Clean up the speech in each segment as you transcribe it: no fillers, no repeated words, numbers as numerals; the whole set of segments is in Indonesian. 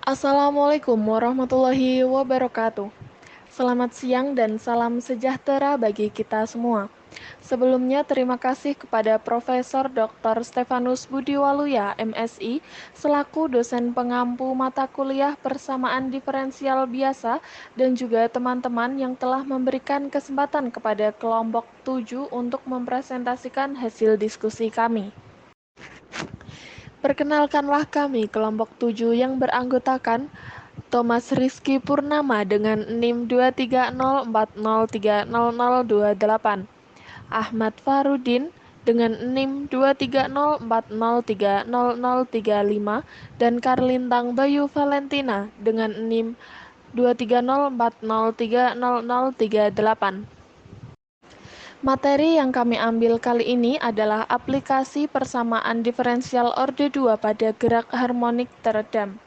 Assalamualaikum warahmatullahi wabarakatuh. Selamat siang dan salam sejahtera bagi kita semua. Sebelumnya terima kasih kepada Profesor Dr. Stefanus Budiwaluya, MSI, selaku dosen pengampu mata kuliah persamaan diferensial biasa dan juga teman-teman yang telah memberikan kesempatan kepada kelompok 7 untuk mempresentasikan hasil diskusi kami. Perkenalkanlah kami kelompok 7 yang beranggotakan Thomas Rizky Purnama dengan NIM 230403028, Ahmad Farudin dengan NIM 23040300035 dan Karlintang Bayu Valentina dengan NIM 23040300038. Materi yang kami ambil kali ini adalah aplikasi persamaan diferensial orde 2 pada gerak harmonik teredam.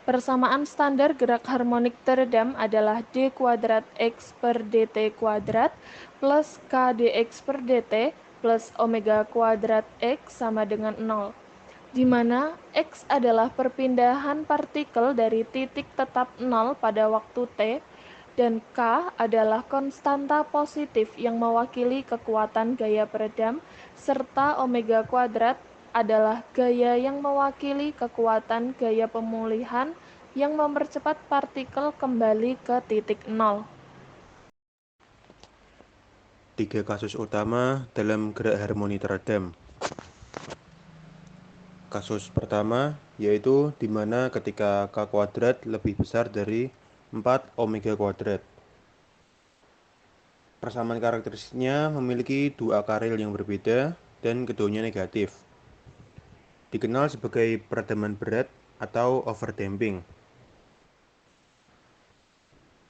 Persamaan standar gerak harmonik teredam adalah d kuadrat x per dt kuadrat plus k dx per dt plus omega kuadrat x sama dengan 0, di mana x adalah perpindahan partikel dari titik tetap 0 pada waktu t, dan K adalah konstanta positif yang mewakili kekuatan gaya peredam, serta omega kuadrat adalah gaya yang mewakili kekuatan gaya pemulihan yang mempercepat partikel kembali ke titik 0. Tiga kasus utama dalam gerak harmoni teredam. Kasus pertama yaitu di mana ketika K kuadrat lebih besar dari 4 omega kuadrat. Persamaan karakteristiknya memiliki dua akaril yang berbeda dan keduanya negatif. Dikenal sebagai peredaman berat atau overdamping.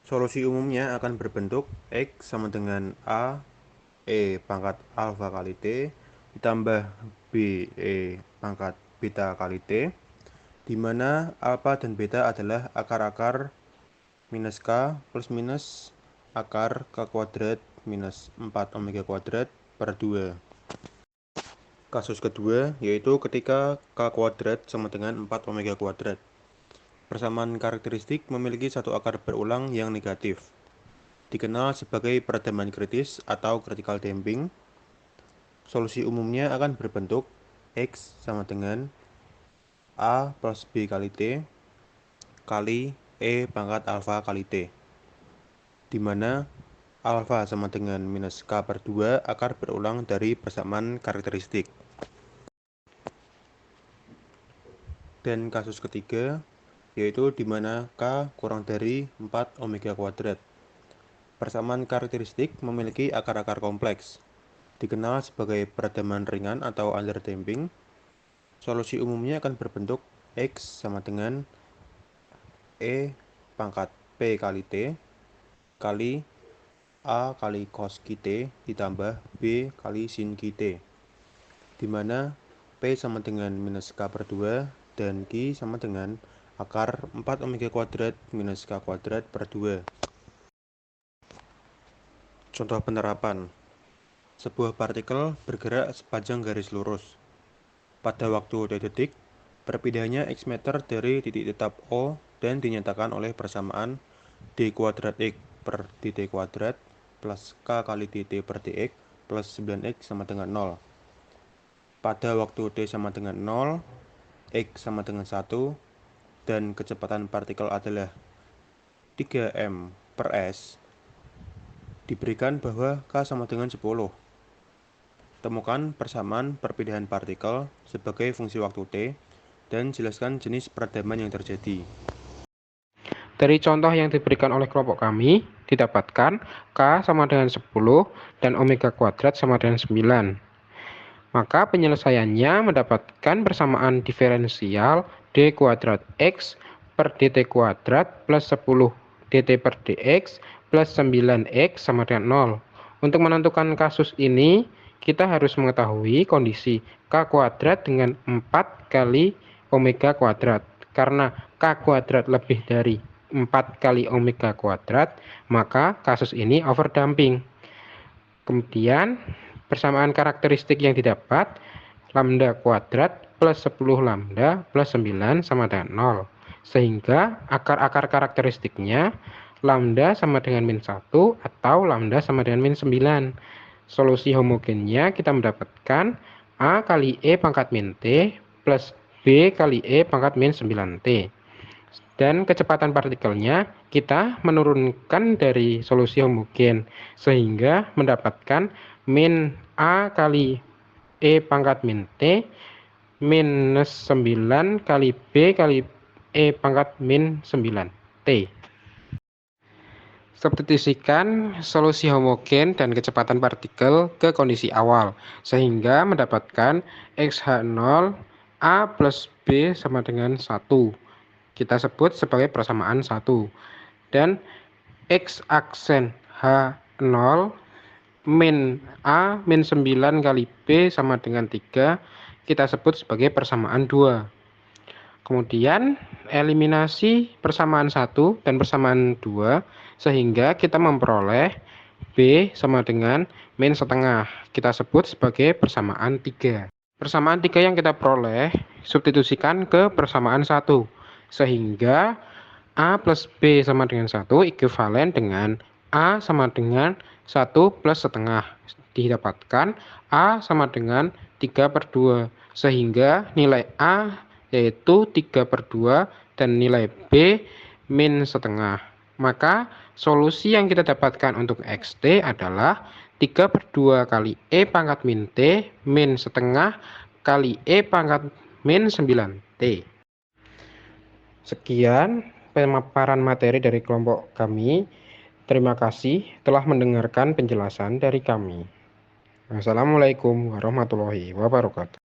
Solusi umumnya akan berbentuk X sama dengan A E pangkat alfa kali T ditambah B E pangkat beta kali T, di mana alfa dan beta adalah akar-akar minus K plus minus akar K kuadrat minus 4 omega kuadrat per 2. Kasus kedua yaitu ketika K kuadrat sama dengan 4 omega kuadrat. Persamaan karakteristik memiliki satu akar berulang yang negatif. Dikenal sebagai peredaman kritis atau critical damping. Solusi umumnya akan berbentuk X sama dengan A plus B kali T kali E pangkat alfa kali T, di mana alfa sama dengan minus K per 2 akar berulang dari persamaan karakteristik. Dan kasus ketiga, yaitu di mana K kurang dari 4 omega kuadrat. Persamaan karakteristik memiliki akar-akar kompleks. Dikenal sebagai peredaman ringan atau underdamping. Solusi umumnya akan berbentuk X sama dengan E pangkat P kali T kali A kali cos T ditambah B kali sin T, di mana P sama dengan minus K per 2 dan Q sama dengan akar 4 omega kuadrat minus K kuadrat per 2. Contoh penerapan. Sebuah partikel bergerak sepanjang garis lurus. Pada waktu t detik, perpindahannya x meter dari titik tetap O dan dinyatakan oleh persamaan d kuadrat x per dt kuadrat plus k kali dt per dx plus 9x sama dengan 0. Pada waktu t sama dengan 0, x sama dengan 1, dan kecepatan partikel adalah 3m per s, diberikan bahwa k sama dengan 10. Temukan persamaan perpindahan partikel sebagai fungsi waktu t dan jelaskan jenis peredaman yang terjadi. Dari contoh yang diberikan oleh kelompok kami, didapatkan K sama dengan 10 dan omega kuadrat sama dengan 9. Maka penyelesaiannya mendapatkan persamaan diferensial d kuadrat x per dt kuadrat plus 10 dt per dx plus 9x sama dengan 0. Untuk menentukan kasus ini, kita harus mengetahui kondisi K kuadrat dengan 4 kali omega kuadrat. Karena K kuadrat lebih dari 4 kali omega kuadrat, maka kasus ini overdamping. Kemudian persamaan karakteristik yang didapat lambda kuadrat plus 10 lambda plus 9 sama dengan 0. sehingga akar-akar karakteristiknya lambda sama dengan min 1 atau lambda sama dengan min 9. Solusi homogennya kita mendapatkan A kali E pangkat min T plus B kali E pangkat min 9T. Dan kecepatan partikelnya kita menurunkan dari solusi homogen sehingga mendapatkan min A kali E pangkat min T minus 9 kali B kali E pangkat min 9T. Substitusikan solusi homogen dan kecepatan partikel ke kondisi awal, sehingga mendapatkan XH0 A plus B sama dengan 1. Kita sebut sebagai persamaan 1. Dan X aksen H0 min A min 9 kali B sama dengan 3, kita sebut sebagai persamaan 2. Kemudian eliminasi persamaan 1 dan persamaan 2 sehingga kita memperoleh B sama dengan min setengah. Kita sebut sebagai persamaan 3. Persamaan 3 yang kita peroleh substitusikan ke persamaan 1 sehingga A plus B sama dengan 1 ekuivalen dengan A sama dengan 1 plus setengah. Didapatkan A sama dengan 3/2 sehingga nilai A yaitu 3/2 dan nilai B min setengah. Maka solusi yang kita dapatkan untuk XT adalah 3/2 kali E pangkat min T min setengah kali E pangkat min 9T. Sekian pemaparan materi dari kelompok kami. Terima kasih telah mendengarkan penjelasan dari kami. Wassalamualaikum warahmatullahi wabarakatuh.